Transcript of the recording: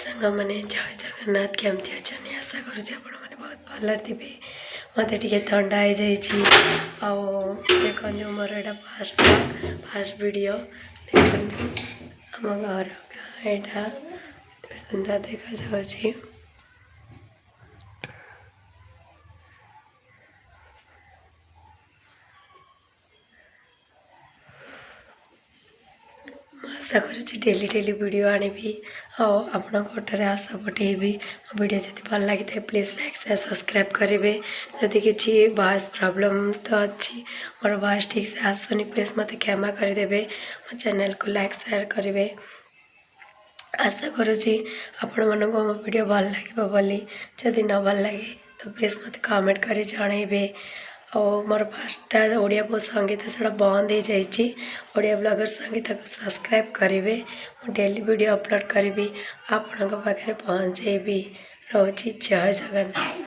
सांग मैंने जय जगन्नाथ केमती अच्छा आशा करुँच आप बहुत भल थे मत टे थंडा हो देखो मोर यहाँ फास्ट वीडियो देखो आम घर यहाँ सुंदर देखा जाऊँगी आशा करुँच डेली डेली वीडियो आनी आपटे आशा पठेबी वीडियो जब भल लगी था प्लीज लाइक शेयर सब्सक्राइब करेंगे जदि किसी वॉइस प्रॉब्लम तो अच्छी मोर वॉइस ठीक से आसुनी प्लीज मत क्षमा करदे मो चैनल को लाइक शेयर करेंगे आशा करुँच आपण मानक मो वीडियो भल लगे बोली जदि न भल लगे तो प्लीज मत कमेंट कर जनइबे और मोर पाँचटा ओडिया बहुत संगीत से बंद हो जाइए ओडिया ब्लॉगर संगीत को सब्सक्राइब करेंगे मु डेली वीडियो अपलोड करी आपण पाखे पहुँचेबी रोची जय जगन्नाथ।